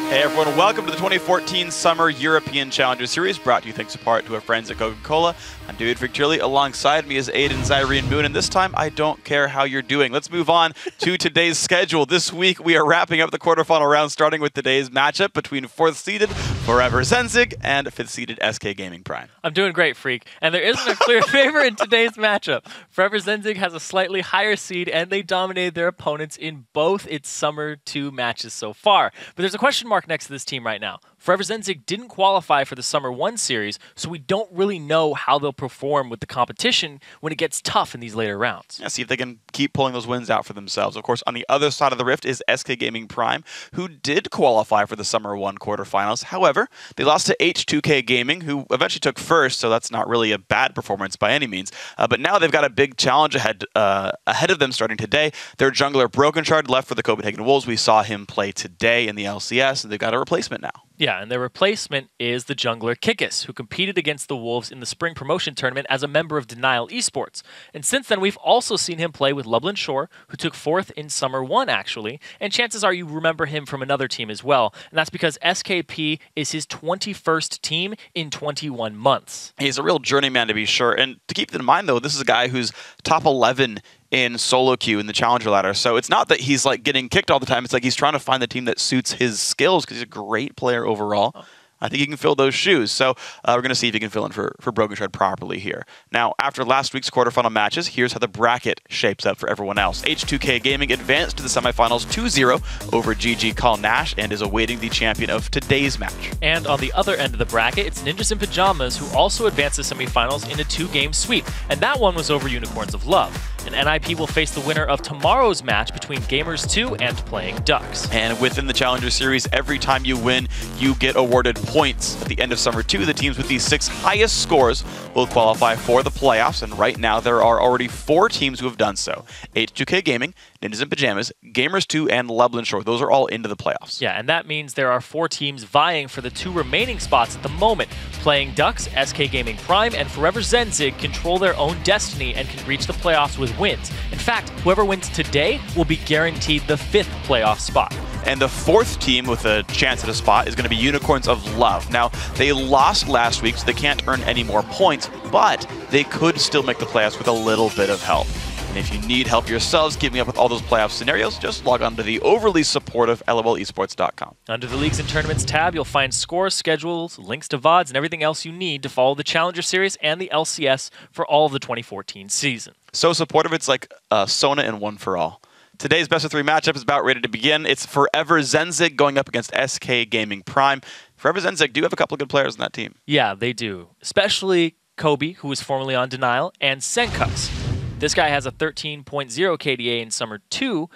Hey everyone, welcome to the 2014 Summer European Challenger Series, brought to you thanks in part to our friends at Coca-Cola. I'm David FLICKR. Alongside me is Aiden Zyrene Moon, and this time I don't care how you're doing. Let's move on to today's schedule. This week we are wrapping up the quarterfinal round, starting with today's matchup between 4th-seeded Forever Zenzig and 5th-seeded SK Gaming Prime. I'm doing great, Freak, and there isn't a clear favorite in today's matchup. Forever Zenzig has a slightly higher seed, and they dominated their opponents in both its Summer 2 matches so far. But there's a question mark next to this team right now. Forever Zenzig didn't qualify for the Summer 1 series, so we don't really know how they'll perform with the competition when it gets tough in these later rounds. Yeah, see if they can keep pulling those wins out for themselves. Of course, on the other side of the rift is SK Gaming Prime, who did qualify for the Summer 1 quarterfinals. However, they lost to H2K Gaming, who eventually took first, so that's not really a bad performance by any means. But now they've got a big challenge ahead of them starting today. Their jungler Broken Shard left for the Copenhagen Wolves. We saw him play today in the LCS, and they've got a replacement now. Yeah, and their replacement is the jungler Kikis, who competed against the Wolves in the spring promotion tournament as a member of Denial Esports. And since then, we've also seen him play with Lublin Shore, who took 4th in Summer 1, actually. And chances are you remember him from another team as well. And that's because SKP is his 21st team in 21 months. He's a real journeyman, to be sure. And to keep in mind, though, this is a guy who's top 11 in solo queue in the challenger ladder. So it's not that he's like getting kicked all the time. It's like he's trying to find the team that suits his skills because he's a great player overall. I think he can fill those shoes. So we're going to see if he can fill in for Broken Shard properly here. Now, after last week's quarterfinal matches, here's how the bracket shapes up for everyone else. H2K Gaming advanced to the semifinals 2-0 over GG Call Nash and is awaiting the champion of today's match. And on the other end of the bracket, it's Ninjas in Pajamas, who also advanced to semifinals in a 2-game sweep. And that one was over Unicorns of Love. And NIP will face the winner of tomorrow's match between Gamers 2 and Playing Ducks. And within the Challenger Series, every time you win, you get awarded points. At the end of Summer 2, the teams with the 6 highest scores will qualify for the playoffs. And right now, there are already 4 teams who have done so. H2K Gaming, Ninjas in Pajamas, Gamers 2, and Lublin Shore. Those are all into the playoffs. Yeah, and that means there are 4 teams vying for the 2 remaining spots at the moment. Playing Ducks, SK Gaming Prime, and Forever Zenzig control their own destiny and can reach the playoffs with wins. In fact, whoever wins today will be guaranteed the 5th playoff spot. And the 4th team with a chance at a spot is going to be Unicorns of Love. Now, they lost last week, so they can't earn any more points, but they could still make the playoffs with a little bit of help. And if you need help yourselves keeping up with all those playoff scenarios, just log on to the overly supportive lolesports.com. Under the Leagues and Tournaments tab, you'll find scores, schedules, links to VODs, and everything else you need to follow the Challenger Series and the LCS for all of the 2014 season. So supportive, it's like Sona and One for All. Today's best of 3 matchup is about ready to begin. It's Forever Zenzig going up against SK Gaming Prime. Forever Zenzig do have a couple of good players in that team. Yeah, they do. Especially Kobe, who was formerly on Denial, and Senkux. This guy has a 13.0 KDA in Summer 2,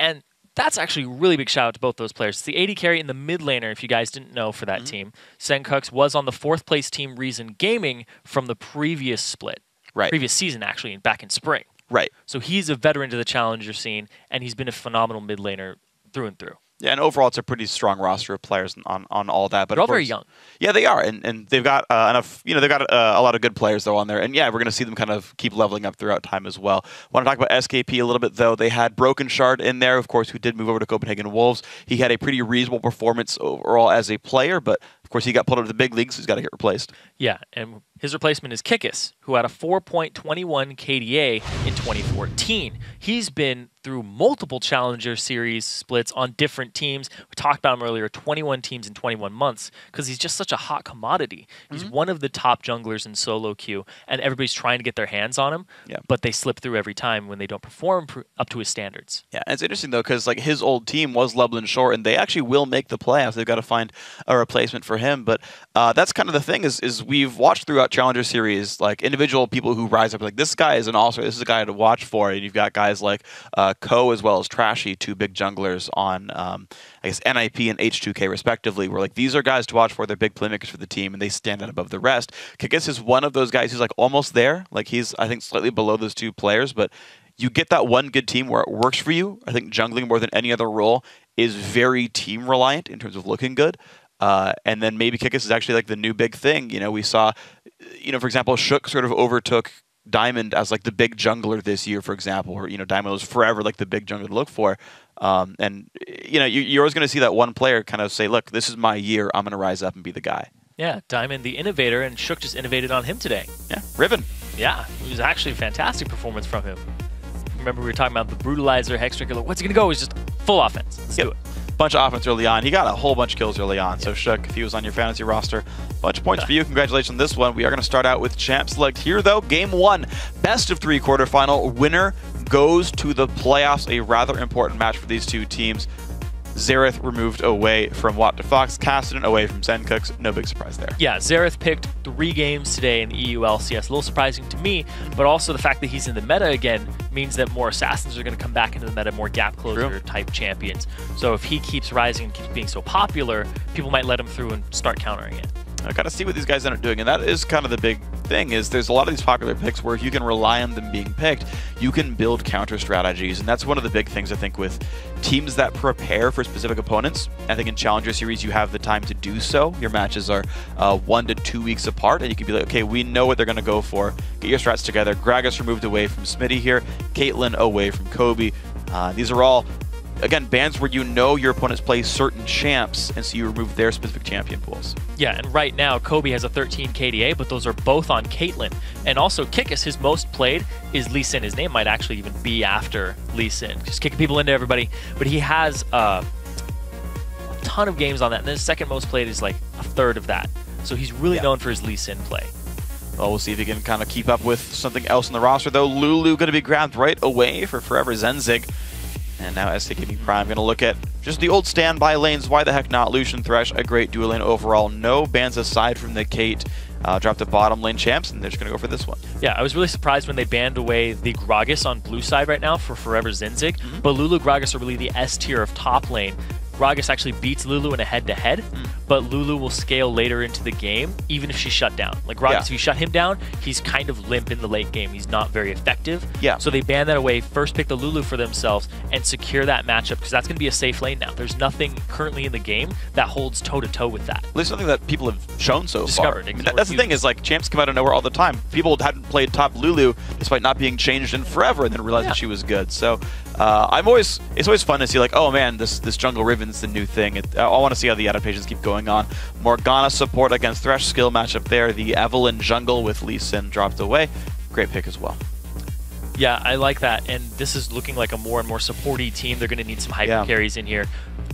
and that's actually a really big shout out to both those players. It's the AD carry in the mid laner, if you guys didn't know, for that team. Senkux was on the 4th place team Reason Gaming from the previous split. Right. Previous season, actually, back in spring. Right. So he's a veteran to the Challenger scene, and he's been a phenomenal mid laner through and through. Yeah, and overall, it's a pretty strong roster of players on all that. But they're all very young. Yeah, they are, and they've got enough. You know, they've got a lot of good players though on there, and yeah, we're going to see them kind of keep leveling up throughout time as well. Want to talk about SKP a little bit though. They had Broken Shard in there, of course, who did move over to Copenhagen Wolves. He had a pretty reasonable performance overall as a player, but of course, he got pulled up to the big leagues, so he's got to get replaced. Yeah, and his replacement is Kikis, who had a 4.21 KDA in 2014. He's been through multiple Challenger Series splits on different teams. We talked about him earlier, 21 teams in 21 months, because he's just such a hot commodity. He's one of the top junglers in solo queue, and everybody's trying to get their hands on him, but they slip through every time when they don't perform up to his standards. Yeah, and it's interesting, though, because like his old team was Lublin Shore, and they actually will make the playoffs. They've got to find a replacement for him, but that's kind of the thing is we've watched throughout Challenger Series, like individual people who rise up, like this guy is an all-star, this is a guy to watch for, and you've got guys like Ko as well as Trashy, 2 big junglers on, I guess, NIP and H2K respectively, where like these are guys to watch for, they're big playmakers for the team, and they stand out above the rest. Kikis is one of those guys who's like almost there, like he's, I think, slightly below those 2 players, but you get that one good team where it works for you. I think jungling more than any other role is very team reliant in terms of looking good. And then maybe Kikis is actually like the new big thing. You know, we saw, you know, for example, Shook sort of overtook Diamond as like the big jungler this year, for example, or Diamond was forever like the big jungler to look for. And you're always going to see that one player kind of say, "Look, this is my year. I'm going to rise up and be the guy." Yeah, Diamond, the innovator, and Shook just innovated on him today. Yeah, Riven. Yeah, it was actually a fantastic performance from him. Remember we were talking about the Brutalizer, Hexdrinker. What's he going to go? He's just full offense. Let's do it. Bunch of offense early on. He got a whole bunch of kills early on. So Shook, if he was on your fantasy roster, bunch of points for you. Congratulations on this one. We are going to start out with champ select here, though. Game 1, best of 3 quarterfinal. Winner goes to the playoffs. A rather important match for these two teams. Xerath removed away from Watt to Fox, Cassidy away from Zencooks. No big surprise there. Yeah, Xerath picked 3 games today in the EU LCS. A little surprising to me, but also the fact that he's in the meta again means that more assassins are going to come back into the meta, more gap closer type champions. So if he keeps rising and keeps being so popular, people might let him through and start countering it. I gotta see what these guys end up doing, and that is kind of the big thing. Is there's a lot of these popular picks where if you can rely on them being picked, you can build counter strategies, and that's one of the big things I think with teams that prepare for specific opponents. I think in Challenger Series you have the time to do so. Your matches are 1 to 2 weeks apart, and you can be like, okay, we know what they're gonna go for. Get your strats together. Gragas removed away from Smitty here. Caitlyn away from Kobe. These are all, again, bans where you know your opponents play certain champs, and so you remove their specific champion pools. Yeah, and right now, Kobe has a 13 KDA, but those are both on Caitlyn. And also, Kikis, his most played is Lee Sin. His name might actually even be after Lee Sin. Just kicking people into everybody. But he has a ton of games on that, and his second most played is like a third of that. So he's really known for his Lee Sin play. Well, we'll see if he can kind of keep up with something else in the roster, though. Lulu going to be grabbed right away for Forever Zenzig. And now SKP Prime going to look at just the old standby lanes. Why the heck not? Lucian Thresh, a great duo lane overall. No bans aside from the Kate. Dropped the bottom lane champs, and they're just going to go for this one. Yeah, I was really surprised when they banned away the Gragas on blue side right now for Forever Zenzig. But Lulu Gragas are really the S tier of top lane. Gragas actually beats Lulu in a head-to-head, but Lulu will scale later into the game, even if she's shut down. Like Gragas, if you shut him down, he's kind of limp in the late game. He's not very effective. Yeah. So they ban that away, first pick the Lulu for themselves, and secure that matchup, because that's going to be a safe lane now. There's nothing currently in the game that holds toe-to-toe with that. At least something that people have shown so far. Discovered. That's the thing, is like champs come out of nowhere all the time. People hadn't played top Lulu despite not being changed in forever, and then realized that she was good. So it's always fun to see, like, oh man, this jungle Riven's the new thing. I want to see how the adaptations keep going on. Morgana support against Thresh, skill matchup there. The Evelynn jungle with Lee Sin dropped away. Great pick as well. Yeah, I like that, and this is looking like a more and more supporty team. They're going to need some hyper carries in here.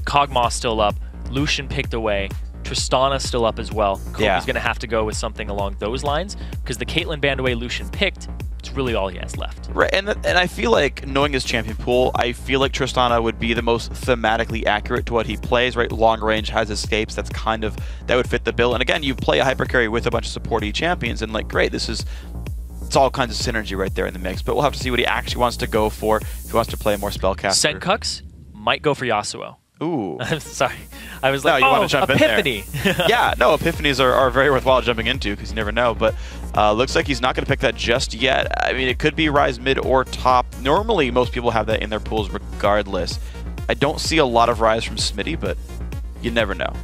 Kog'Maw still up. Lucian picked away. Tristana still up as well. Kobe's going to have to go with something along those lines, because the Caitlyn banned away Lucian picked. It's really all he has left. Right, and I feel like, knowing his champion pool, I feel like Tristana would be the most thematically accurate to what he plays, right? Long range, has escapes, that would fit the bill. And again, you play a hyper carry with a bunch of supporty champions, and like, great, it's all kinds of synergy right there in the mix. But we'll have to see what he actually wants to go for. If he wants to play more spellcaster. Zencooks might go for Yasuo. Ooh. I'm sorry. I was like, you want to jump Epiphany. In there. Yeah, no, Epiphanies are very worthwhile jumping into, because you never know. But looks like he's not going to pick that just yet. I mean, it could be Rise mid or top. Normally, most people have that in their pools regardless. I don't see a lot of Rise from Smitty, but you never know.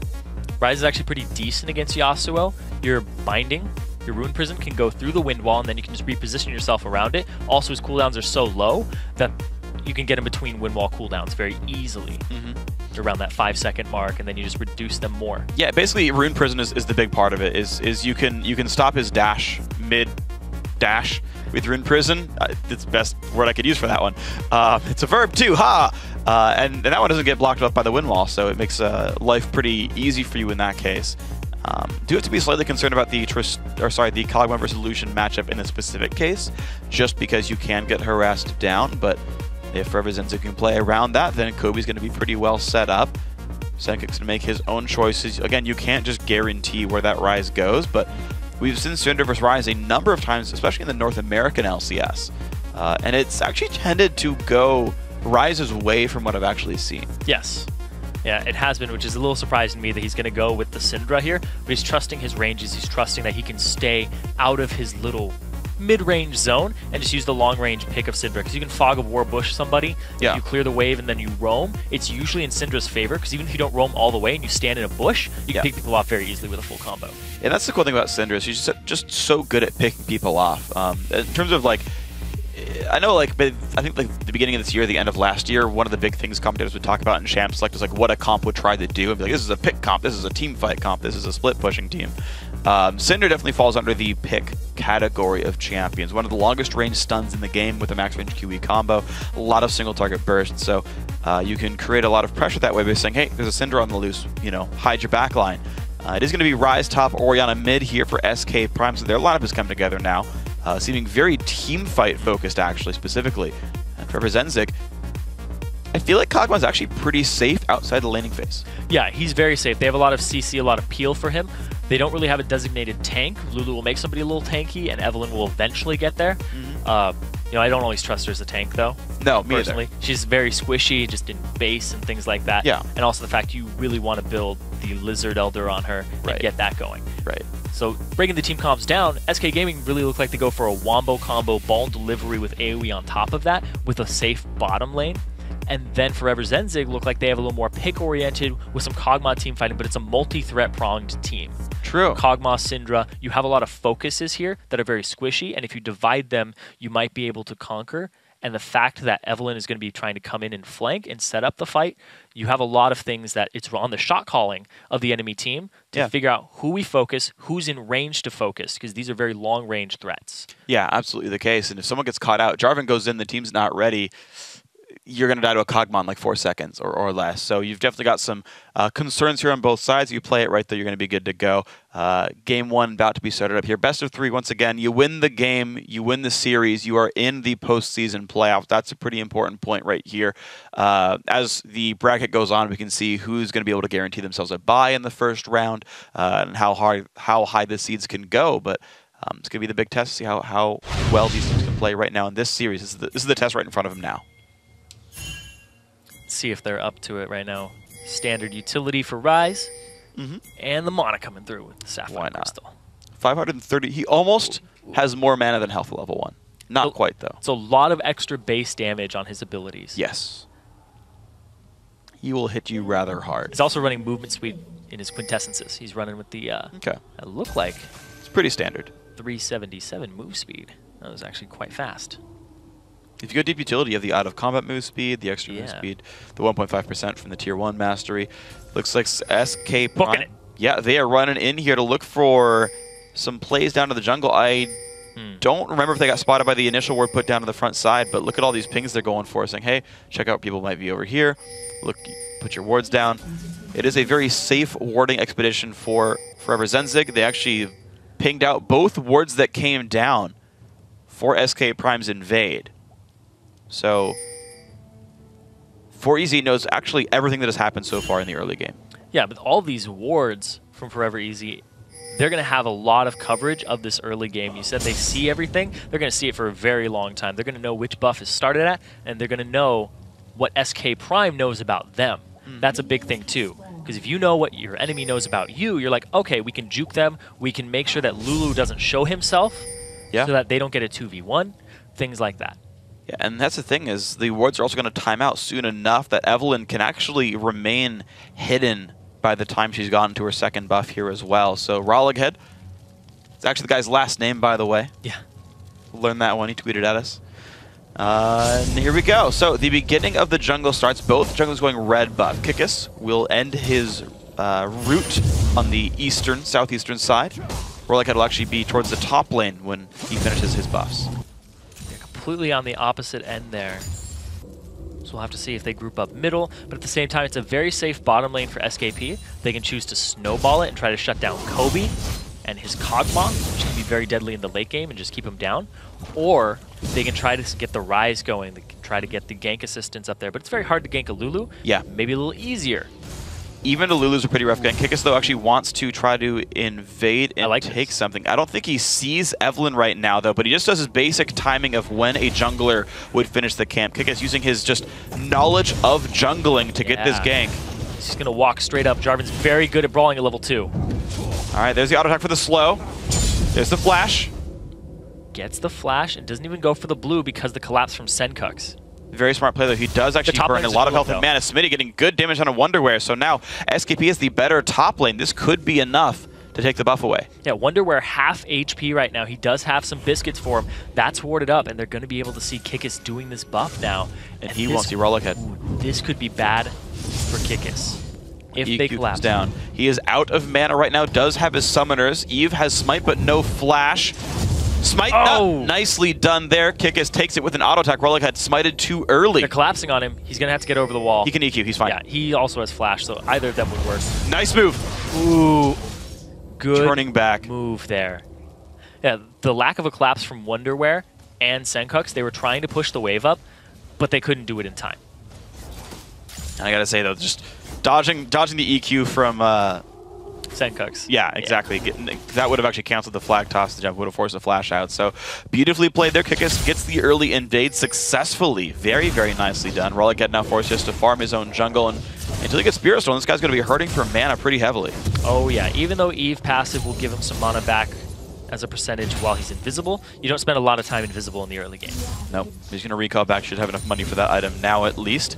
Rise is actually pretty decent against Yasuo. Your Binding, your Rune Prism can go through the Wind Wall, and then you can just reposition yourself around it. Also, his cooldowns are so low that you can get in between Wind Wall cooldowns very easily. Around that 5-second mark, and then you just reduce them more. Yeah, basically Rune Prison is the big part of it. Is you can stop his dash mid dash with Rune Prison. It's the best word I could use for that one. It's a verb too, ha! And that one doesn't get blocked up by the wind wall, so it makes life pretty easy for you in that case. Do have to be slightly concerned about the Kog'Maw versus Lucian matchup in a specific case, just because you can get harassed down, but if Forever Zenzig can play around that, then Kobe's going to be pretty well set up. Zencooks going to make his own choices. Again, you can't just guarantee where that Rise goes, but we've seen Cinder vs. Rise a number of times, especially in the North American LCS. And it's actually tended to go Rise's way from what I've actually seen. Yes. Yeah, it has been, which is a little surprising to me that he's going to go with the Syndra here, but he's trusting his ranges. He's trusting that he can stay out of his little mid-range zone and just use the long-range pick of Syndra, because you can Fog of War bush somebody. Yeah. If you clear the wave and then you roam, it's usually in Syndra's favor, because even if you don't roam all the way and you stand in a bush, you can pick people off very easily with a full combo. And that's the cool thing about Syndra. She's just so good at picking people off. In terms of like, I know, like, but I think like the beginning of this year, the end of last year, one of the big things commentators would talk about in Champ Select is like what a comp would try to do and be like, this is a pick comp, this is a team fight comp, this is a split pushing team. Syndra definitely falls under the pick category of champions. One of the longest range stuns in the game with a max range QE combo, a lot of single target bursts, so you can create a lot of pressure that way by saying, hey, there's a Syndra on the loose, you know, hide your backline. It is going to be Ryze top, Orianna mid here for SK Prime, so their lineup has come together now. Seeming very team fight focused, actually, specifically. And for Zenzig, I feel like Kog'Maw's actually pretty safe outside the laning phase. Yeah, he's very safe. They have a lot of CC, a lot of peel for him. They don't really have a designated tank. Lulu will make somebody a little tanky, and Evelynn will eventually get there. You know, I don't always trust her as a tank, though. No, me personally. either. She's very squishy, just in base and things like that. Yeah. And also the fact you really want to build the Lizard Elder on her and get that going. Right. So breaking the team comps down, SK Gaming really look like they go for a wombo combo, ball and delivery with AoE on top of that, with a safe bottom lane. And then Forever Zenzig look like they have a little more pick-oriented with some Kog'Maw team fighting, but it's a multi-threat pronged team. True. Kog'Maw, Syndra, you have a lot of focuses here that are very squishy, and if you divide them, you might be able to conquer. And the fact that Evelynn is going to be trying to come in and flank and set up the fight, you have a lot of things that it's on the shot calling of the enemy team to figure out who we focus, who's in range to focus, because these are very long-range threats. Yeah, absolutely the case. And if someone gets caught out, Jarvan goes in, the team's not ready, you're going to die to a Kog'Maw in like 4 seconds or less. So you've definitely got some concerns here on both sides. You play it right, though, you're going to be good to go. Game 1 about to be started up here. Best of 3 once again. You win the game, you win the series, you are in the postseason playoff. That's a pretty important point right here. As the bracket goes on, we can see who's going to be able to guarantee themselves a bye in the first round and how high the seeds can go. But it's going to be the big test to see how well these teams can play right now in this series. This is the test right in front of them now. See if they're up to it right now. Standard utility for Ryze, and the mana coming through with the Sapphire Crystal. 530. He almost has more mana than health level 1. Not quite, though. It's a lot of extra base damage on his abilities. Yes. He will hit you rather hard. He's also running movement speed in his quintessences. He's running with the, okay. It looked like it's pretty standard. 377 move speed. That was actually quite fast. If you go deep utility, you have the out-of-combat move speed, the extra move speed, the 1.5% from the Tier 1 Mastery. Looks like SK Prime. Yeah, they are running in here to look for some plays down to the jungle. I don't remember if they got spotted by the initial ward put down to the front side, but look at all these pings they're going for, saying, hey, check out people might be over here. Look, put your wards down. It is a very safe warding expedition for Forever Zenzig. They actually pinged out both wards that came down for SK Prime's invade. So, 4EZ knows actually everything that has happened so far in the early game. Yeah, but all these wards from Forever Easy, they're going to have a lot of coverage of this early game. You said they see everything. They're going to see it for a very long time. They're going to know which buff is started at, and they're going to know what SK Prime knows about them. That's a big thing, too. Because if you know what your enemy knows about you, you're like, okay, we can juke them. We can make sure that Lulu doesn't show himself so that they don't get a 2v1, things like that. Yeah, and that's the thing is the wards are also going to time out soon enough that Evelynn can actually remain hidden by the time she's gotten to her second buff here as well. So Rollighead, it's actually the guy's last name, by the way. Yeah. Learned that one. He tweeted at us. And here we go. So the beginning of the jungle starts. Both jungles going red buff. Kikis will end his route on the southeastern side. Rollighead will actually be towards the top lane when he finishes his buffs. Completely on the opposite end there. So we'll have to see if they group up middle, but at the same time, it's a very safe bottom lane for SKP. They can choose to snowball it and try to shut down Kobe and his Kog'Maw, which can be very deadly in the late game and just keep him down. Or they can try to get the Ryze going. They can try to get the gank assistance up there, but it's very hard to gank a Lulu. Yeah. Maybe a little easier. Even the Lulu's a pretty rough gun. Kikis, though, actually wants to try to invade and take something. I don't think he sees Evelynn right now, though, but he just does his basic timing of when a jungler would finish the camp. Kikis using his just knowledge of jungling to get this gank. He's just going to walk straight up. Jarvan's very good at brawling at level 2. All right, there's the auto attack for the slow. There's the flash. gets the flash and doesn't even go for the blue because the collapse from Senkux. Very smart play, though. He does actually burn a lot of health and mana. Smitty getting good damage on a Wonderwear, so now SKP is the better top lane. This could be enough to take the buff away. Yeah, Wonderwear half HP right now. He does have some biscuits for him. That's warded up, and they're going to be able to see Kikis doing this buff now. And he won't see Rollick head. This could be bad for Kikis if they collapse down. He is out of mana right now, does have his summoners. Eve has Smite, but no flash. Smite, nicely done there. Kikis takes it with an auto attack. Rollick had smited too early. They're collapsing on him. He's going to have to get over the wall. He can EQ, he's fine. Yeah, he also has flash, so either of them would work. Nice move. Ooh. Good turning back move there. Yeah, the lack of a collapse from Wonderwear and Senkux, they were trying to push the wave up, but they couldn't do it in time. And I gotta say though, just dodging the EQ from Senkux. Yeah, exactly. Yeah. That would have actually canceled the flag toss. The jump would have forced the flash out. So beautifully played there. Kikis gets the early invade successfully. Very, very nicely done. Rollick now forced just to farm his own jungle, and until he gets Spirit Stone, this guy's going to be hurting for mana pretty heavily. Oh yeah, even though Eve passive will give him some mana back as a percentage while he's invisible, you don't spend a lot of time invisible in the early game. Nope. He's going to recall back. Should have enough money for that item now at least.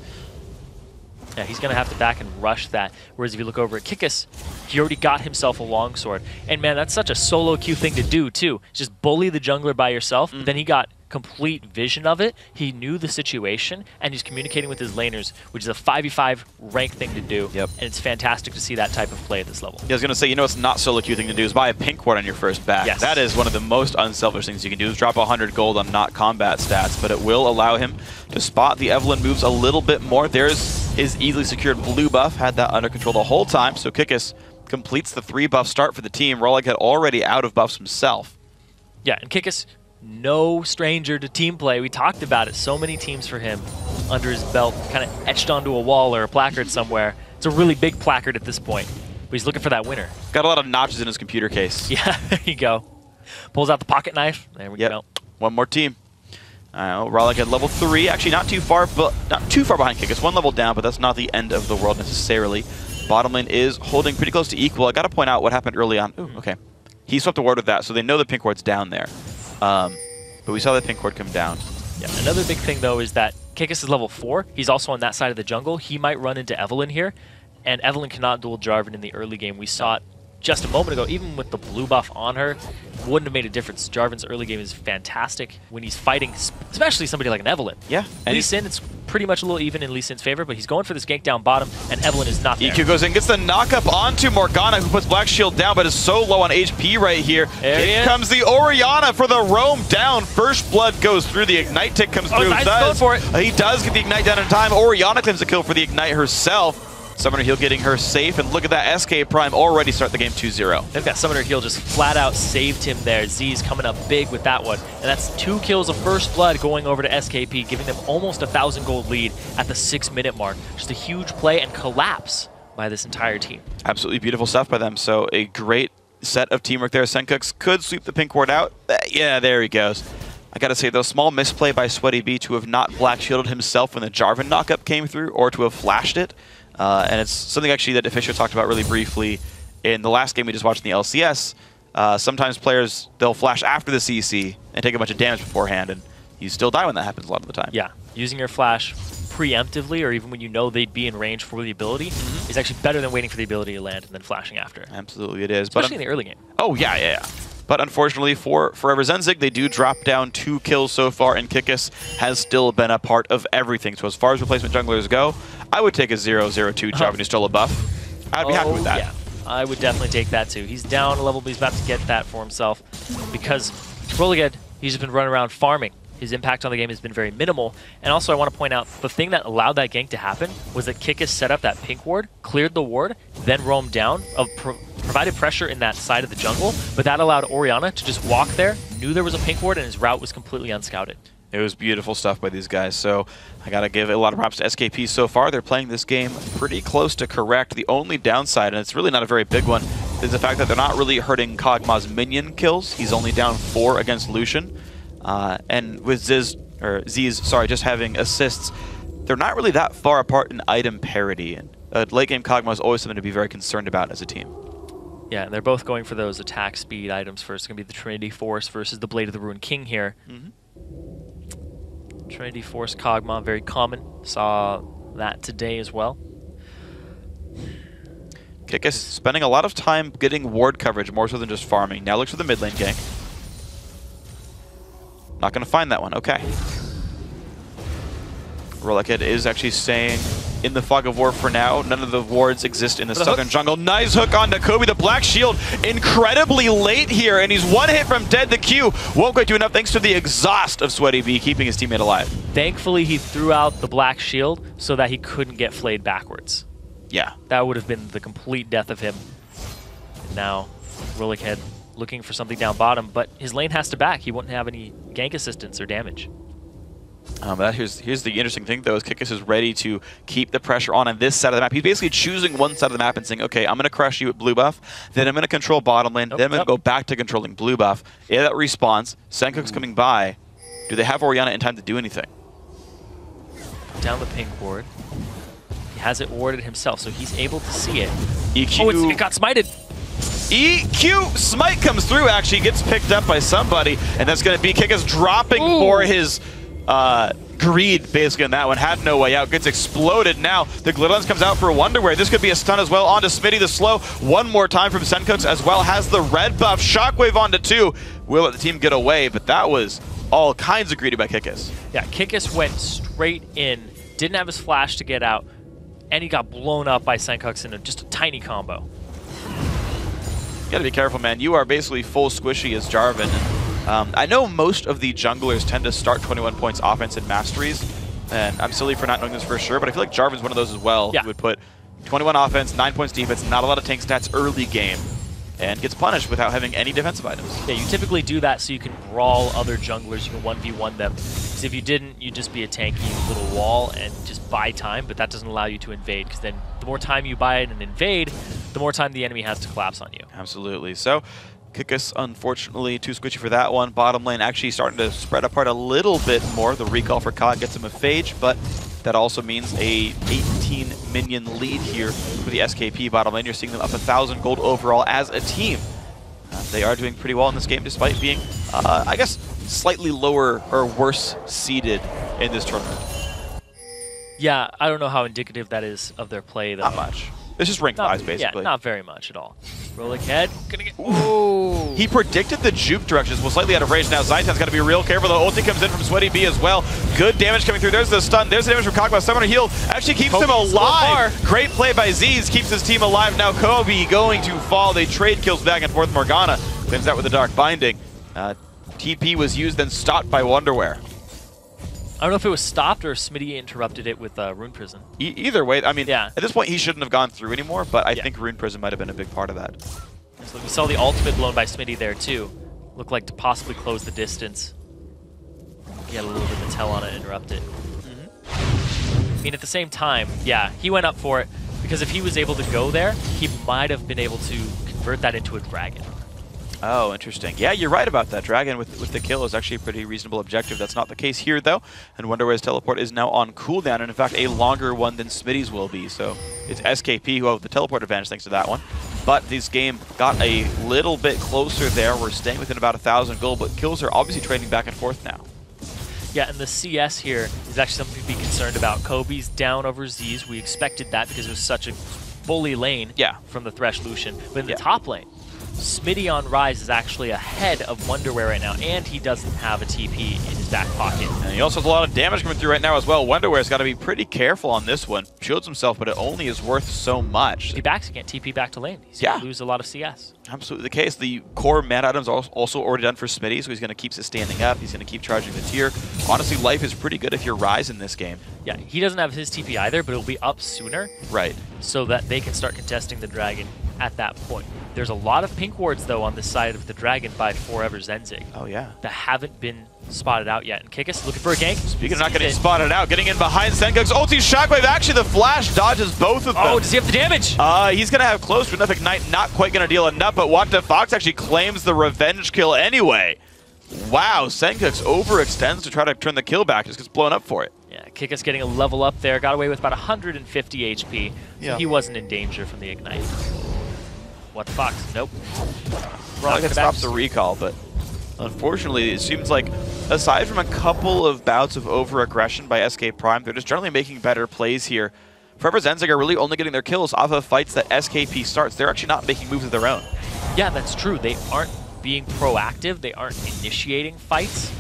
Yeah, he's going to have to back and rush that. Whereas if you look over at Kikis, he already got himself a longsword. And man, that's such a solo queue thing to do too. Just bully the jungler by yourself. But then he got complete vision of it. He knew the situation, and he's communicating with his laners, which is a 5v5 rank thing to do. Yep. And it's fantastic to see that type of play at this level. Yeah, I was going to say, you know what's not solo queue thing to do is buy a pink ward on your first back. Yes. That is one of the most unselfish things you can do, is drop 100 gold on not combat stats, but it will allow him to spot the Evelynn moves a little bit more. There's his easily secured blue buff, had that under control the whole time, so Kikis completes the 3-buff start for the team. Rollick had already out of buffs himself. Yeah, and Kikis, no stranger to team play. We talked about it. So many teams for him under his belt, kind of etched onto a wall or a placard somewhere. It's a really big placard at this point, but he's looking for that winner. Got a lot of notches in his computer case. Yeah, there you go. Pulls out the pocket knife. There we go. One more team. Rollick at level 3, actually not too far behind Kikis. One level down, but that's not the end of the world necessarily. Bottom lane is holding pretty close to equal. I got to point out what happened early on. Ooh, okay. He swept a ward with that, so they know the pink ward's down there. But we saw the pink ward come down. Yeah. Another big thing, though, is that Kikis is level 4. He's also on that side of the jungle. He might run into Evelynn here, and Evelynn cannot duel Jarvan in the early game. We saw it just a moment ago. Even with the blue buff on her, wouldn't have made a difference. Jarvan's early game is fantastic when he's fighting, especially somebody like an Evelynn. Yeah. Lee Sin, it's pretty much a little even in Lee Sin's favor, but he's going for this gank down bottom, and Evelynn is not there. EQ goes in, gets the knock-up onto Morgana, who puts Black Shield down, but is so low on HP right here. Here comes the Orianna for the roam down. First blood goes through, the Ignite tick comes through. Nice, going for it. He does get the Ignite down in time. Orianna claims the kill for the Ignite herself. Summoner Heal getting her safe, and look at that, SK Prime already start the game 2-0. They've got Summoner Heal just flat out saved him there. Z's coming up big with that one. And that's 2 kills of First Blood going over to SKP, giving them almost 1,000 gold lead at the 6-minute mark. Just a huge play and collapse by this entire team. Absolutely beautiful stuff by them. So a great set of teamwork there. Senkux could sweep the pink ward out. Yeah, there he goes. I gotta say, though, small misplay by Sweaty B to have not Black Shielded himself when the Jarvan knockup came through, or to have flashed it. And it's something actually that Fisher talked about really briefly in the last game we just watched in the LCS. Sometimes players, they'll flash after the CC and take a bunch of damage beforehand, and you still die when that happens a lot of the time. Yeah, using your flash preemptively, or even when you know they'd be in range for the ability, is actually better than waiting for the ability to land and then flashing after. Absolutely it is. Especially in the early game. Oh, yeah. But unfortunately for Forever Zenzig, they do drop down 2 kills so far, and Kikis has still been a part of everything. So as far as replacement junglers go, I would take a 0-0-2 Jarvan who stole a buff. I'd be happy with that. Yeah, I would definitely take that too. He's down a level, but he's about to get that for himself. Because Rollick, he's just been running around farming. His impact on the game has been very minimal. And also I want to point out, the thing that allowed that gank to happen was that Kikis set up that pink ward, cleared the ward, then roamed down, provided pressure in that side of the jungle, but that allowed Orianna to just walk there, knew there was a pink ward, and his route was completely unscouted. It was beautiful stuff by these guys, so I gotta give a lot of props to SKP so far. They're playing this game pretty close to correct. The only downside, and it's really not a very big one, is the fact that they're not really hurting Kog'Maw's minion kills. He's only down 4 against Lucian. And with Z's just having assists, they're not really that far apart in item parity. And late game Kog'Maw is always something to be very concerned about as a team. Yeah, and they're both going for those attack speed items first. It's going to be the Trinity Force versus the Blade of the Ruined King here. Trinity Force Kog'Maw, very common. Saw that today as well. Kickus spending a lot of time getting ward coverage, more so than just farming. Now looks for the mid lane gank. Not going to find that one. Okay. Rollickhead is actually staying in the fog of war for now. None of the wards exist in the southern jungle. Nice hook on Kobe. The Black Shield incredibly late here, and he's one hit from dead. The Q won't quite do enough thanks to the exhaust of Sweaty B, keeping his teammate alive. Thankfully, he threw out the Black Shield so that he couldn't get flayed backwards. Yeah. That would have been the complete death of him. And now, Rollickhead looking for something down bottom, but his lane has to back. He wouldn't have any gank assistance or damage. Here's the interesting thing, though, is Kickus is ready to keep the pressure on this side of the map. He's basically choosing one side of the map and saying, okay, I'm going to crush you at blue buff, then I'm going to control bottom lane, then I'm going to go back to controlling blue buff. Yeah, that respawns. Senkook's coming by. Do they have Orianna in time to do anything? Down the pink ward. He has it warded himself, so he's able to see it. EQ. Oh, it got smited. EQ smite comes through, actually gets picked up by somebody, and that's going to be Kickus dropping for his greed, basically, on that one. Had no way out. Gets exploded now. The Glitter comes out for a Wonderwear. This could be a stun as well. Onto Smitty, the slow. One more time from Senkooks, as well has the red buff. Shockwave onto 2. Will let the team get away, but that was all kinds of greedy by Kickus. Yeah, Kickus went straight in, didn't have his flash to get out, and he got blown up by Senkooks in just a tiny combo. You gotta be careful, man. You are basically full squishy as Jarvan. I know most of the junglers tend to start 21 points offense in masteries, and I'm silly for not knowing this for sure, but I feel like Jarvan's one of those as well. Yeah. Who would put 21 offense, 9 points defense, not a lot of tank stats early game, and gets punished without having any defensive items. Yeah, you typically do that so you can brawl other junglers, you can 1v1 them. Because if you didn't, you'd just be a tanky little wall and just buy time, but that doesn't allow you to invade, because then the more time you buy it and invade, the more time the enemy has to collapse on you. Absolutely. So, Kickus, unfortunately, too squishy for that one. Bottom lane actually starting to spread apart a little bit more. The recall for Kog gets him a Phage, but that also means a 18 minion lead here for the SKP bottom lane. You're seeing them up 1,000 gold overall as a team. They are doing pretty well in this game, despite being, I guess, slightly lower or worse seeded in this tournament. Yeah, I don't know how indicative that is of their play, though. Not much. It's just rank 5, basically. Yeah, not very much at all. Rollickhead, gonna get... Ooh. He predicted the juke directions, was slightly out of range. Now Zaitan's got to be real careful. The ulti comes in from Sweaty B as well. Good damage coming through. There's the stun. There's the damage from Kog'Maw. Someone to heal. Actually keeps him alive. Great play by Z's. Keeps his team alive. Now Kobe going to fall. They trade kills back and forth. Morgana cleans out with the Dark Binding. TP was used, then stopped by Wonderwear. I don't know if it was stopped or Smitty interrupted it with Rune Prison. Either way, I mean, yeah. At this point he shouldn't have gone through anymore, but I think Rune Prison might have been a big part of that. So we saw the ultimate blown by Smitty there too. Looked like to possibly close the distance. He had a little bit of tell on it, interrupt it. I mean, at the same time, yeah, he went up for it, because if he was able to go there, he might have been able to convert that into a dragon. Oh, interesting. Yeah, you're right about that. Dragon with the kill is actually a pretty reasonable objective. That's not the case here, though. And Wonderwear's teleport is now on cooldown, and in fact, a longer one than Smitty's will be. So it's SKP who have the teleport advantage thanks to that one. But this game got a little bit closer there. We're staying within about 1,000 gold, but kills are obviously trading back and forth now. Yeah, and the CS here is actually something to be concerned about. Kobe's down over Z's. We expected that because it was such a bully lane from the Thresh Lucian. But in the top lane, Smitty on Rise is actually ahead of Wonderwear right now, and he doesn't have a TP in his back pocket. And he also has a lot of damage coming through right now as well. Wonderwear's got to be pretty careful on this one. Shields himself, but it only is worth so much. If he backs, he can't TP back to lane. He's going to lose a lot of CS. Absolutely the case. The core mana items are also already done for Smitty, so he's going to keep standing up. He's going to keep charging the tier. Honestly, life is pretty good if you're Rise in this game. Yeah, he doesn't have his TP either, but it'll be up sooner. Right. So that they can start contesting the dragon at that point. There's a lot of pink wards, though, on this side of the dragon by Forever Zenzig. Oh, yeah. That haven't been spotted out yet. And Kickus looking for a gank. Speaking of not getting spotted out, getting in behind Senkook's ulti Shockwave. Actually, the flash dodges both of them. Oh, does he have the damage? He's going to have close to enough Ignite. Not quite going to deal enough, but Wanda Fox actually claims the revenge kill anyway. Wow, Senkook's overextends to try to turn the kill back. Just gets blown up for it. Yeah, Kickus getting a level up there. Got away with about 150 HP. So he wasn't in danger from the Ignite. What the fox? Nope. Not that stops the recall, but unfortunately, it seems like aside from a couple of bouts of over-aggression by SK Prime, they're just generally making better plays here. Forever Zenzig are really only getting their kills off of fights that SKP starts. They're actually not making moves of their own. Yeah, that's true. They aren't being proactive. They aren't initiating fights.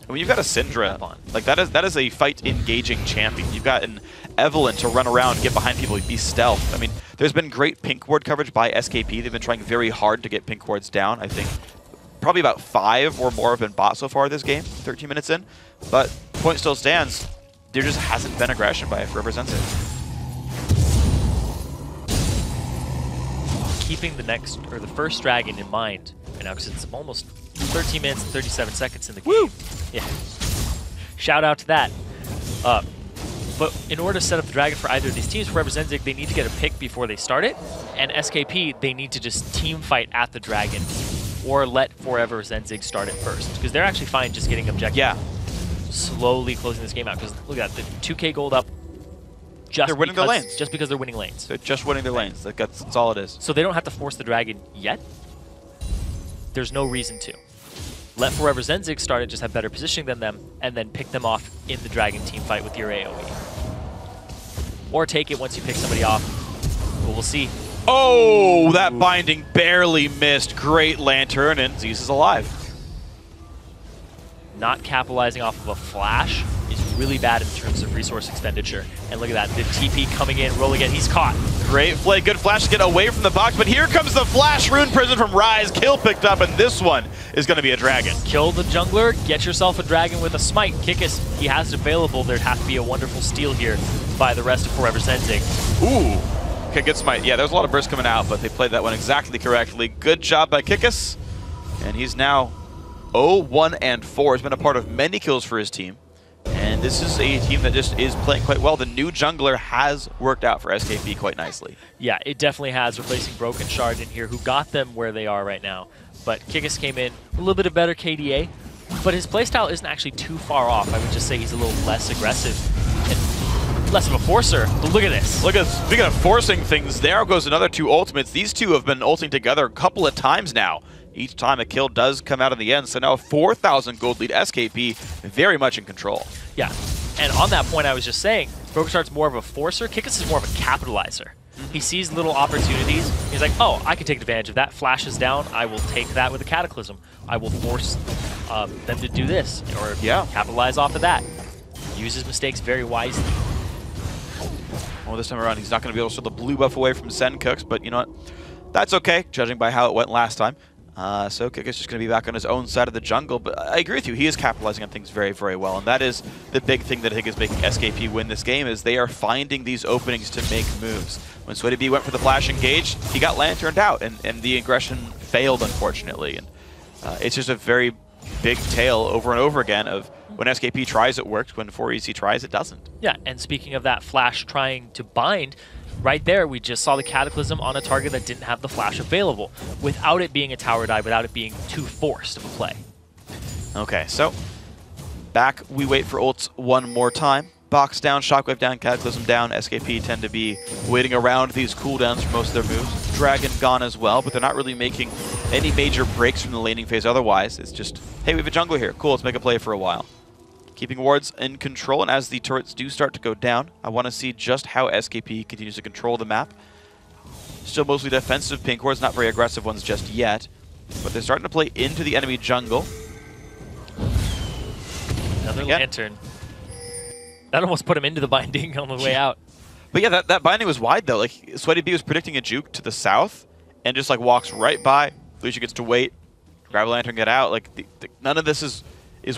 When you've got a Syndra, like that is a fight-engaging champion. You've got an Evelyn to run around, get behind people, be stealth. I mean, there's been great pink ward coverage by SKP. They've been trying very hard to get pink wards down. I think probably about 5 or more have been bought so far this game, 13 minutes in. But point still stands. There just hasn't been aggression by Forever Zenzig. Keeping the first dragon in mind right now, because it's almost 13 minutes and 37 seconds in the game. Woo! Yeah. Shout out to that. But in order to set up the dragon for either of these teams, Forever Zenzig, they need to get a pick before they start it. And SKP, they need to just team fight at the dragon or let Forever Zenzig start it first. Because they're actually fine just getting objective. Yeah. Slowly closing this game out. Because look at that, the 2K gold up. They're winning their lanes. Just because they're winning lanes. They're just winning their lanes. That's all it is. So they don't have to force the dragon yet. There's no reason to. Let Forever Zenzig start it, just have better positioning than them, and then pick them off in the dragon team fight with your AoE. Or take it once you pick somebody off. But we'll see. Oh, that binding barely missed. Great Lantern, and Zeus is alive. Not capitalizing off of a flash is really bad in terms of resource expenditure. And look at that, the TP coming in, rolling it, he's caught. Great play, good flash to get away from the box, but here comes the flash rune prison from Rise. Kill picked up, and this one is going to be a dragon. Kill the jungler, get yourself a dragon with a smite. Kikis, he has it available. There'd have to be a wonderful steal here by the rest of Forever Zenzig. Ooh, okay, good smite. Yeah, there's a lot of bursts coming out, but they played that one exactly correctly. Good job by Kikis, and he's now 0-1-4. He's been a part of many kills for his team. And this is a team that just is playing quite well. The new jungler has worked out for SKP quite nicely. Yeah, it definitely has, replacing Broken Shard in here, who got them where they are right now. But Kikis came in, a little bit of better KDA, but his playstyle isn't actually too far off. I would just say he's a little less aggressive and less of a forcer. But look at this. Look at, speaking of forcing things, there goes another 2 ultimates. These two have been ulting together a couple of times now. Each time a kill does come out in the end, so now 4,000 gold lead. SKP very much in control. Yeah, and on that point I was just saying, Broken Shard's more of a forcer, Kikis is more of a capitalizer. He sees little opportunities, he's like, oh, I can take advantage of that, flashes down, I will take that with a Cataclysm. I will force them to do this, or capitalize off of that. Uses mistakes very wisely. Well, this time around he's not going to be able to steal the blue buff away from Zen Cooks, but you know what? That's okay, judging by how it went last time. So Kikis is just going to be back on his own side of the jungle, but I agree with you. He is capitalizing on things very, very well, and that is the big thing that I think is making SKP win this game, is they are finding these openings to make moves. When Sweaty B went for the flash engage, he got lanterned out, and the aggression failed, unfortunately. And it's just a very big tale over and over again of when SKP tries, it works. When 4EC tries, it doesn't. Yeah, and speaking of that flash trying to bind, right there, we just saw the Cataclysm on a target that didn't have the flash available, without it being a tower dive, without it being too forced of a play. Okay, so back we wait for ults one more time. Box down, Shockwave down, Cataclysm down. SKP tend to be waiting around these cooldowns for most of their moves. Dragon gone as well, but they're not really making any major breaks from the laning phase otherwise. It's just, hey, we have a jungler here. Cool, let's make a play for a while. Keeping wards in control, and as the turrets do start to go down, I want to see just how SKP continues to control the map. Still mostly defensive pink wards, not very aggressive ones just yet, but they're starting to play into the enemy jungle. Another lantern. That almost put him into the binding on the way out. But yeah, that binding was wide though. Like Sweaty B was predicting a juke to the south, and just like walks right by. Felicia gets to wait, grab a lantern, get out. Like none of this is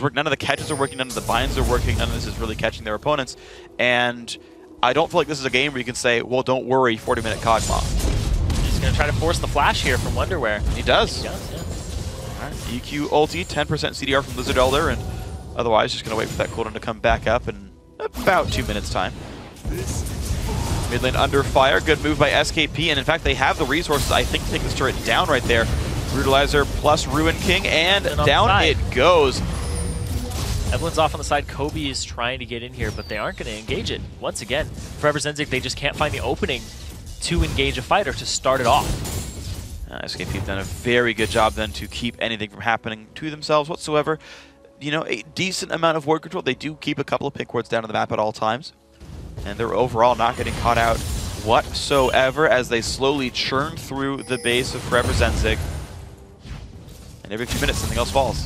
work. None of the catches are working. None of the binds are working. None of this is really catching their opponents. And I don't feel like this is a game where you can say, well, don't worry, 40-minute Kog'Maw. He's going to try to force the flash here from Wonderwear. He does. He does, yeah. All right, EQ ulti, 10% CDR from Lizard Elder, and otherwise just going to wait for that cooldown to come back up in about 2 minutes' time. Mid lane under fire. Good move by SKP, and in fact, they have the resources, I think, to take this turret down right there. Brutalizer plus Ruin King, and down it goes. Evelyn's off on the side. Kobe is trying to get in here, but they aren't going to engage it. Once again, Forever Zenzig, they just can't find the opening to engage a fighter to start it off. SKP have done a very good job then to keep anything from happening to themselves whatsoever. You know, a decent amount of ward control. They do keep a couple of pink wards down on the map at all times. And they're overall not getting caught out whatsoever as they slowly churn through the base of Forever Zenzig. And every few minutes, something else falls.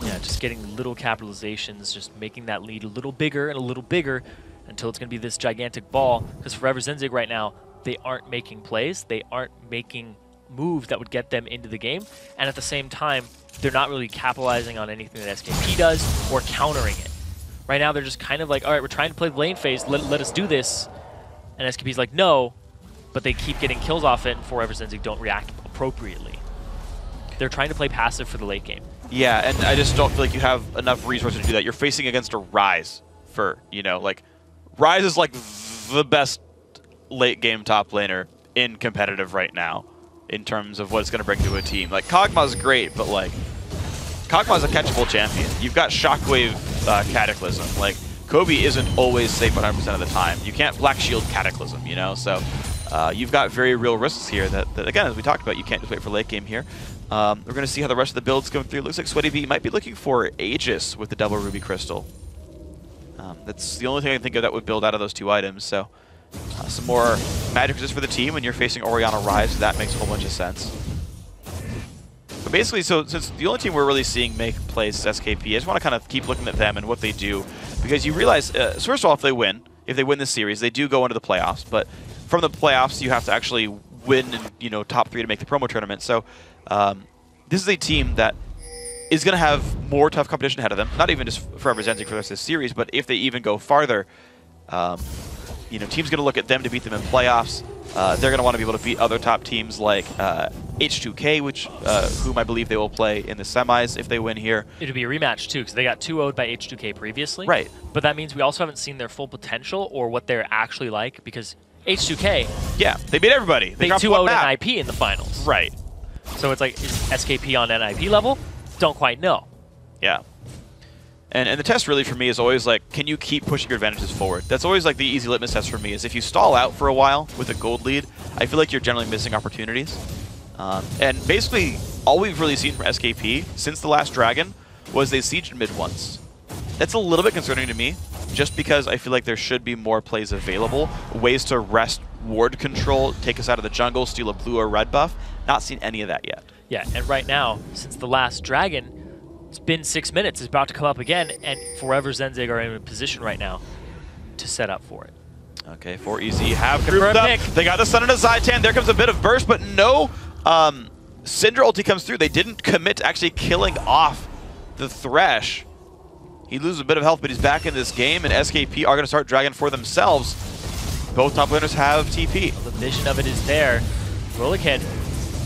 Yeah, just getting little capitalizations, just making that lead a little bigger and a little bigger until it's going to be this gigantic ball. Because Forever Zenzig right now, they aren't making plays. They aren't making moves that would get them into the game. And at the same time, they're not really capitalizing on anything that SKP does or countering it. Right now, they're just kind of like, all right, we're trying to play the lane phase. Let us do this. And SKP's like, no. But they keep getting kills off it, and Forever Zenzig don't react appropriately. They're trying to play passive for the late game. Yeah, and I just don't feel like you have enough resources to do that. You're facing against a Ryze for, you know, like, Ryze is like the best late game top laner in competitive right now in terms of what it's going to bring to a team. Like, Kog'Maw's great, but like, Kog'Maw's a catchable champion. You've got Shockwave Cataclysm. Like, Kobe isn't always safe 100% of the time. You can't Black Shield Cataclysm, you know? So you've got very real risks here that, again, as we talked about, you can't just wait for late game here. We're going to see how the rest of the builds come through. Looks like Sweaty B might be looking for Aegis with the double Ruby Crystal. That's the only thing I can think of that would build out of those two items. So some more magic resist for the team when you're facing Orianna Ryze. That makes a whole bunch of sense. But basically, so since the only team we're really seeing make plays is SKP, I just want to kind of keep looking at them and what they do. Because you realize, so first of all, if they win this series, they do go into the playoffs. But from the playoffs, you have to actually win, you know, top 3 to make the promo tournament. So this is a team that is going to have more tough competition ahead of them. Not even just Forever Zenzig for the rest of this series, but if they even go farther, you know, teams going to look at them to beat them in playoffs. They're going to want to be able to beat other top teams like H2K, which whom I believe they will play in the semis if they win here. It'll be a rematch, too, because they got 2-0'd by H2K previously. Right. But that means we also haven't seen their full potential or what they're actually like, because H2K... Yeah, they beat everybody. They 2-0'd NIP in the finals. Right. So it's like, is SKP on NIP level? Don't quite know. Yeah. And the test really for me is always like, can you keep pushing your advantages forward? That's always like the easy litmus test for me, is if you stall out for a while with a gold lead, I feel like you're generally missing opportunities. And basically, all we've really seen from SKP since the last Dragon was they sieged mid once. That's a little bit concerning to me, just because I feel like there should be more plays available, ways to rest ward control, take us out of the jungle, steal a blue or red buff. Not seen any of that yet. Yeah, and right now, since the last Dragon, it's been 6 minutes. It's about to come up again, and Forever Zenzig are in a position right now to set up for it. Okay, 4EZ have grouped up. They got the Sun and a Zaitan. There comes a bit of burst, but no Syndra ulti comes through. They didn't commit to actually killing off the Thresh. He loses a bit of health, but he's back in this game, and SKP are going to start Dragon for themselves. Both top laners have TP. Well, the vision of it is there. Rollickhead,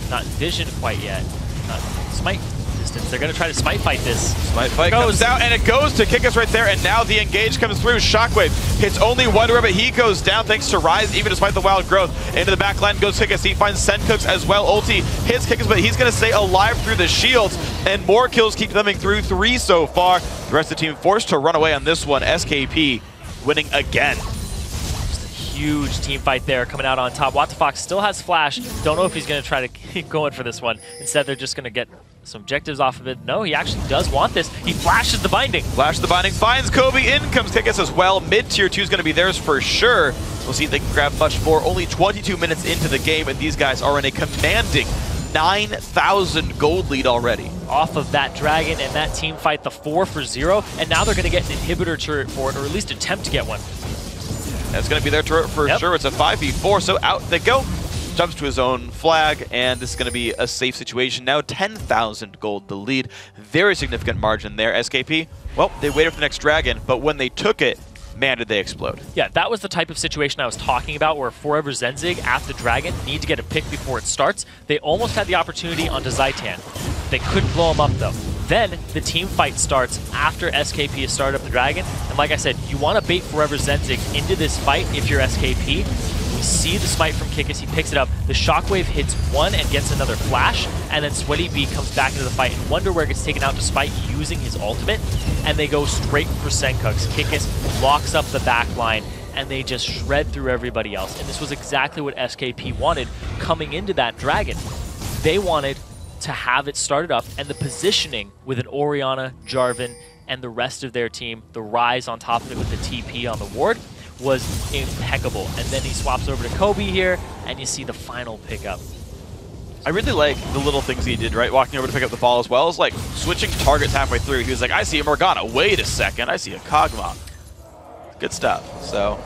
not vision quite yet. Not smite distance. They're going to try to smite fight this. Smite fight comes out, and it goes to kick us right there, and now the engage comes through. Shockwave hits only one rare, but he goes down thanks to Ryze, even despite the wild growth. Into the back line goes Kickus. He finds Sencooks as well. Ulti hits Kickus, but he's going to stay alive through the shields, and more kills keep coming through. 3 so far. The rest of the team forced to run away on this one. SKP winning again. Huge team fight there coming out on top. WattFox still has Flash. Don't know if he's going to try to keep going for this one. Instead, they're just going to get some objectives off of it. No, he actually does want this. He flashes the binding. Flash the binding, finds Kobe. In comes Kickus as well. Mid-tier 2 is going to be theirs for sure. We'll see if they can grab much more. Only 22 minutes into the game, and these guys are in a commanding 9,000 gold lead already. Off of that Dragon and that team fight, the 4 for 0, and now they're going to get an inhibitor turret for it, or at least attempt to get one. That's going to be their turret for sure. It's a 5v4, so out they go. Jumps to his own flag, and this is going to be a safe situation. Now 10,000 gold the lead. Very significant margin there. SKP, well, they waited for the next Dragon, but when they took it, man, did they explode. Yeah, that was the type of situation I was talking about, where Forever Zenzig at the Dragon need to get a pick before it starts. They almost had the opportunity onto Zaitan. They couldn't blow him up, though. Then the team fight starts after SKP has started up the Dragon. And like I said, you want to bait Forever Zenzig into this fight if you're SKP. We see the smite from Kickus, he picks it up. The Shockwave hits one and gets another flash, and then Sweaty B comes back into the fight, and Wonder where gets taken out despite using his ultimate, and they go straight for Sencooks. Kickus locks up the back line, and they just shred through everybody else. And this was exactly what SKP wanted coming into that Dragon. They wanted to have it started up, and the positioning with an Orianna, Jarvan, and the rest of their team, the Rise on top of it with the TP on the ward, was impeccable. And then he swaps over to Kobe here, and you see the final pickup. I really like the little things he did, right? Walking over to pick up the ball as well as like switching targets halfway through. He was like, I see a Morgana. Wait a second. I see a Kog'Maw. Good stuff. So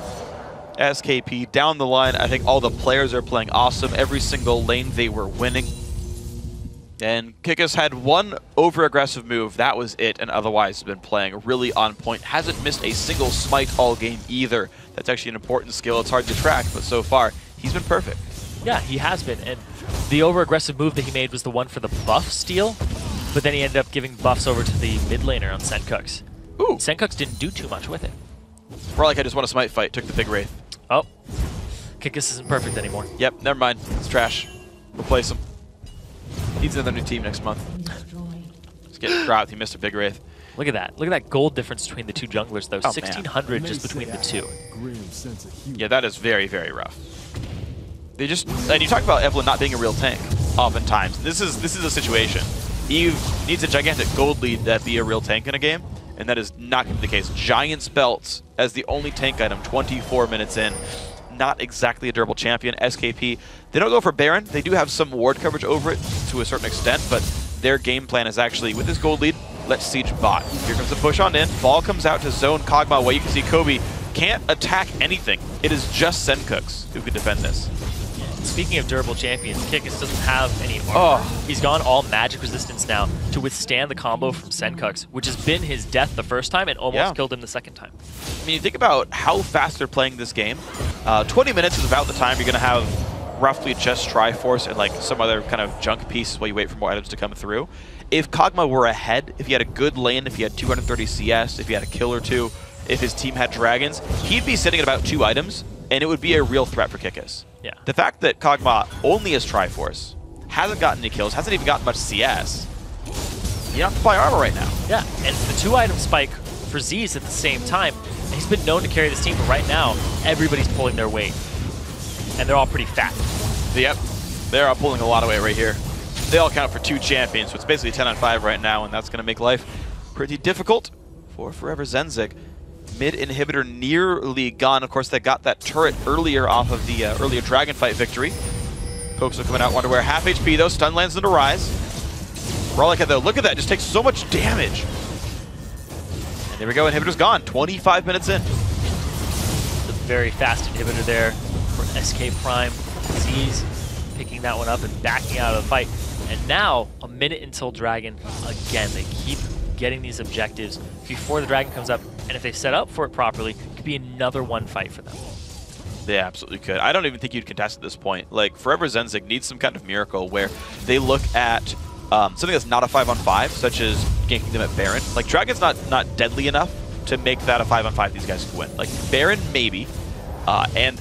SKP down the line. I think all the players are playing awesome. Every single lane they were winning. And Kikis had one over-aggressive move. That was it, and otherwise has been playing really on point. Hasn't missed a single smite all game either. That's actually an important skill. It's hard to track, but so far, he's been perfect. Yeah, he has been. And the over-aggressive move that he made was the one for the buff steal, but then he ended up giving buffs over to the mid laner on Senkux. Ooh. Senkux didn't do too much with it. For like I just want a smite fight, took the big wraith. Oh, Kikis isn't perfect anymore. Yep, never mind. It's trash. Replace him. Needs another new team next month. Just get dropped. He missed a big wraith. Look at that. Look at that gold difference between the two junglers, though. Oh, 1,600 just between the two. Yeah, that is very, very rough. They just, and you talk about Evelynn not being a real tank, oftentimes. This is a situation. Eve needs a gigantic gold lead to be a real tank in a game, and that is not going to be the case. Giant's Belts as the only tank item, 24 minutes in. Not exactly a durable champion. SKP, they don't go for Baron. They do have some ward coverage over it to a certain extent, but their game plan is actually, with this gold lead, let's siege bot. Here comes the push on in. Ball comes out to zone Kog'Maw, where you can see Kobe can't attack anything. It is just Senkux who can defend this. Speaking of durable champions, Kikis doesn't have any armor. He's gone all magic resistance now to withstand the combo from Senkux, which has been his death the first time and almost killed him the second time. I mean, you think about how fast they're playing this game. 20 minutes is about the time you're going to have roughly just Triforce and like some other kind of junk piece while you wait for more items to come through. If Kog'Maw were ahead, if he had a good lane, if he had 230 CS, if he had a kill or two, if his team had dragons, he'd be sitting at about 2 items, and it would be a real threat for Kikis. Yeah. The fact that Kog'Maw only has Triforce, hasn't gotten any kills, hasn't even gotten much CS, you don't have to buy armor right now. Yeah, and the 2-item spike for Z's at the same time. And he's been known to carry this team, but right now, everybody's pulling their weight. And they're all pretty fat. Yep, they're all pulling a lot of weight right here. They all count for 2 champions, so it's basically 10 on 5 right now, and that's going to make life pretty difficult for Forever Zenzig. Mid inhibitor nearly gone. Of course, they got that turret earlier off of the earlier Dragon Fight victory. Pokes are coming out, Wonderwear half HP though. Stun lands into Rise. Rollick though, look at that, just takes so much damage. And there we go, inhibitor's gone. 25 minutes in. The very fast inhibitor there for SK Prime. Z's picking that one up and backing out of the fight. And now, a minute until Dragon. Again, they keep getting these objectives before the Dragon comes up, and if they set up for it properly, it could be another one fight for them. They absolutely could. I don't even think you'd contest at this point. Like, Forever Zenzig needs some kind of miracle where they look at something that's not a 5-on-5, such as ganking them at Baron. Like, Dragon's not deadly enough to make that a 5-on-5 these guys can win. Like, Baron, maybe, and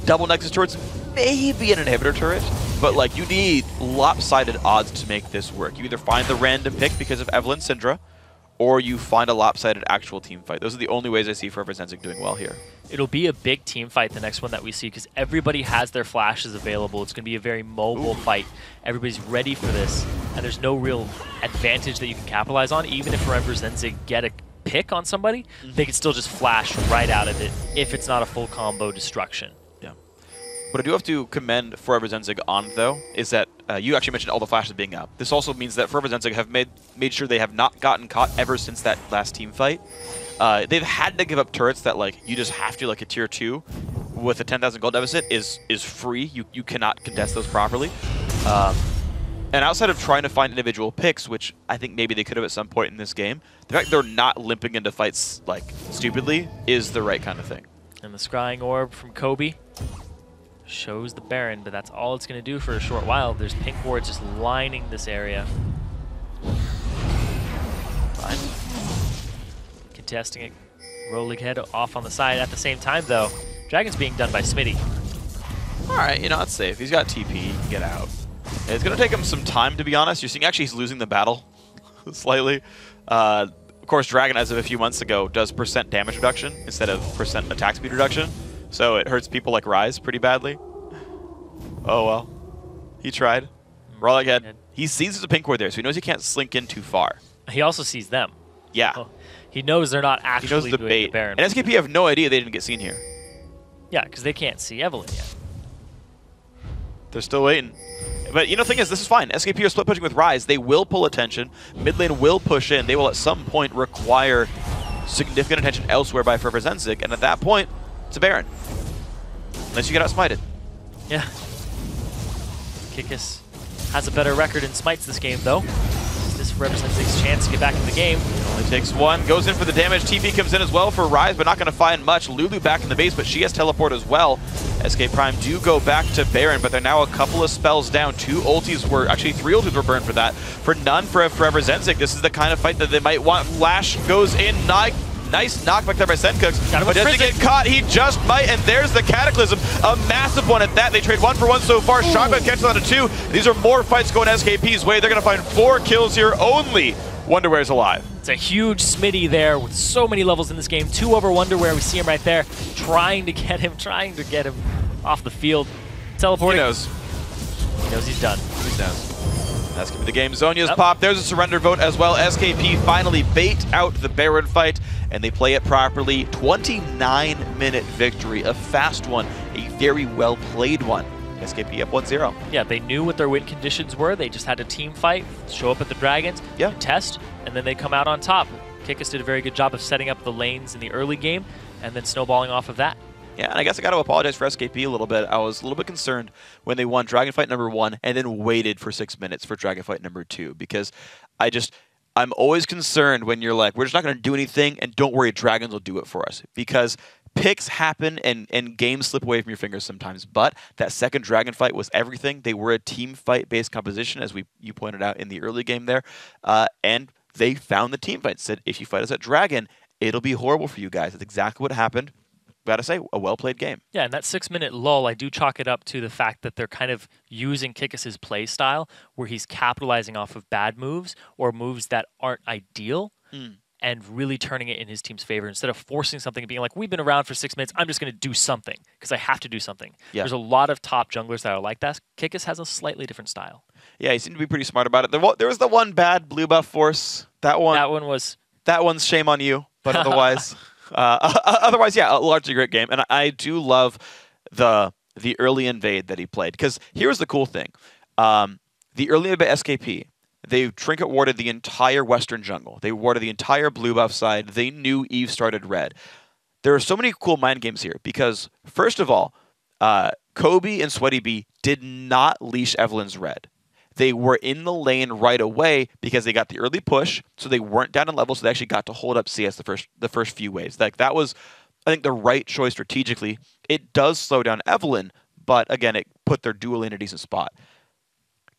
double Nexus turrets, maybe an inhibitor turret, but like, you need lopsided odds to make this work. You either find the random pick because of Evelynn Syndra, or you find a lopsided actual team fight. Those are the only ways I see Forever Zenzig doing well here. It'll be a big team fight, the next one that we see, because everybody has their flashes available. It's going to be a very mobile fight. Everybody's ready for this, and there's no real advantage that you can capitalize on. Even if Forever Zenzig get a pick on somebody, they can still just flash right out of it if it's not a full combo destruction. What I do have to commend Forever Zenzig on, though, is that you actually mentioned all the flashes being up. This also means that Forever Zenzig have made sure they have not gotten caught ever since that last team fight. They've had to give up turrets that, like, you just have to, like a tier 2 with a 10,000 gold deficit is free. You cannot contest those properly. And outside of trying to find individual picks, which I think maybe they could have at some point in this game, the fact they're not limping into fights, like, stupidly is the right kind of thing. And the Scrying Orb from Kobe shows the Baron, but that's all it's going to do for a short while. There's pink wards just lining this area. Fine. Contesting it. Rolling head off on the side. At the same time, though, Dragon's being done by Smitty. All right, you know, that's safe. He's got TP. He can get out. It's going to take him some time, to be honest. You're seeing actually he's losing the battle slightly. Of course, Dragon, as of a few months ago, does % damage reduction instead of % attack speed reduction. So it hurts people like Ryze pretty badly. Oh well. He tried. Raw again. He sees there's a pink ward there, so he knows he can't slink in too far. He also sees them. Yeah. Oh, he knows they're not actually doing the Baron. And SKP have no idea they didn't get seen here. Yeah, because they can't see Evelynn yet. They're still waiting. But the thing is, this is fine. SKP are split pushing with Ryze. They will pull attention. Mid lane will push in. They will at some point require significant attention elsewhere by Forever Zenzig, and at that point, it's a Baron. Unless you get outsmited. Yeah. Kikis has a better record in smites this game, though. This represents his chance to get back in the game. Only takes one. Goes in for the damage. TP comes in as well for Ryze, but not going to find much. Lulu back in the base, but she has teleport as well. SK Prime do go back to Baron, but they're now a couple of spells down. 2 ultis were, actually 3 ultis were burned for that. For none for Forever Zenzig. This is the kind of fight that they might want. Flash goes in. Nice knockback there by Senkooks, but doesn't get caught. He just might, and there's the Cataclysm. A massive one at that. They trade 1 for 1 so far. Shotgun catches on to 2. These are more fights going SKP's way. They're going to find 4 kills here only. Wonderware's alive. It's a huge Smitty there with so many levels in this game. 2 over Wonderware. We see him right there, trying to get him off the field. Teleporting. He knows. He knows he's done. He's down. That's going to be the game. Zonya's pop. There's a surrender vote as well. SKP finally bait out the Baron fight, and they play it properly. 29-minute victory. A fast one. A very well-played one. SKP up 1-0. Yeah, they knew what their win conditions were. They just had a team fight, show up at the Dragons, test, and then they come out on top. Kikis did a very good job of setting up the lanes in the early game and then snowballing off of that. Yeah, and I guess I got to apologize for SKP a little bit. I was a little bit concerned when they won Dragon Fight number 1 and then waited for 6 minutes for Dragon Fight number 2, because I'm always concerned when you're like, we're just not going to do anything, and don't worry, Dragons will do it for us. Because picks happen and games slip away from your fingers sometimes. But that second Dragon Fight was everything. They were a team fight-based composition, as you pointed out in the early game there. And they found the team fight. Said, if you fight us at Dragon, it'll be horrible for you guys. That's exactly what happened. Gotta say, a well-played game. Yeah, and that 6-minute lull, I do chalk it up to the fact that they're kind of using Kikis' play style, where he's capitalizing off of bad moves or moves that aren't ideal, and really turning it in his team's favor instead of forcing something and being like, we've been around for 6 minutes, I'm just going to do something because I have to do something. Yeah. There's a lot of top junglers that are like that. Kikis has a slightly different style. Yeah, he seemed to be pretty smart about it. There was the one bad blue buff force. That one's shame on you, but otherwise... Otherwise, yeah, a largely great game. And I do love the early invade that he played. Because here's the cool thing. The early invade by SKP, they trinket warded the entire western jungle. They warded the entire blue buff side. They knew Eve started red. There are so many cool mind games here. Because, first of all, Kobe and Sweaty B did not leash Evelynn's red. They were in the lane right away because they got the early push, so they weren't down in level, so they actually got to hold up CS the first few waves. Like, that was, I think, the right choice strategically. It does slow down Evelynn, but again, it put their dual lane in a decent spot.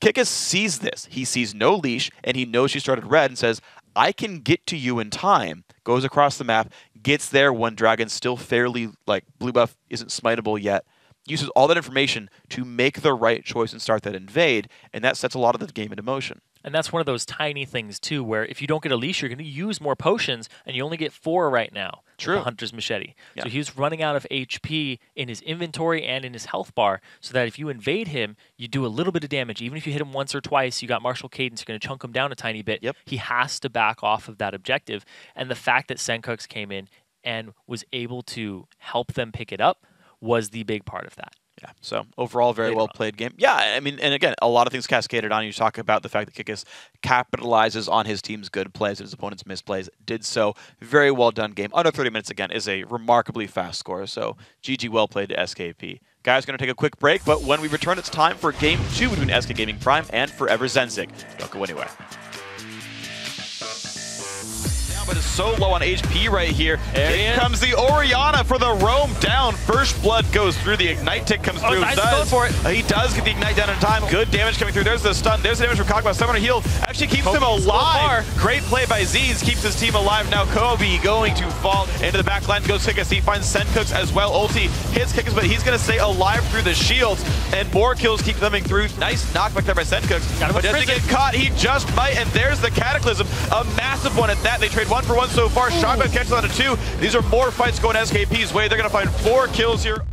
Kikis sees this. He sees no leash, and he knows she started red and says, I can get to you in time. Goes across the map, gets there when Dragon's still fairly, blue buff isn't smiteable yet. Uses all that information to make the right choice and start that invade, and that sets a lot of the game into motion. And that's one of those tiny things, too, where if you don't get a leash, you're going to use more potions, and you only get 4 right now. True. With the Hunter's Machete. Yeah. So he's running out of HP in his inventory and in his health bar, so that if you invade him, you do a little bit of damage. Even if you hit him once or twice, you got Martial Cadence, you're going to chunk him down a tiny bit. Yep. He has to back off of that objective. And the fact that Senkooks came in and was able to help them pick it up was the big part of that. Yeah, so overall, very well played game. Yeah, I mean, and again, a lot of things cascaded on. You talk about the fact that Kikis capitalizes on his team's good plays and his opponent's misplays. Did so. Very well done game. Under 30 minutes, again, is a remarkably fast score. So GG, well played to SKP. Guys, going to take a quick break, but when we return, it's time for Game 2 between SK Gaming Prime and Forever Zenzig. Don't go anywhere. But is so low on HP right here. Here comes the Orianna for the roam down. First blood goes through. The ignite tick comes through. Nice, go for it. He does get the ignite down in time. Good damage coming through. There's the stun. There's the damage from Kog'Maw. Someone healed. actually keeps Kobe's him a little alive. far. Great play by Z's, keeps his team alive. Now Kobe going to fall into the back line, goes Kickus. He finds Sencooks as well. Ulti hits Kickus, but he's going to stay alive through the shields, and more kills keep coming through. Nice knockback there by Sencooks, but doesn't get caught. He just might, and there's the Cataclysm, a massive one at that. They trade 1 for 1 so far. Shotgun catches on a 2. These are more fights going SKP's way. They're going to find 4 kills here.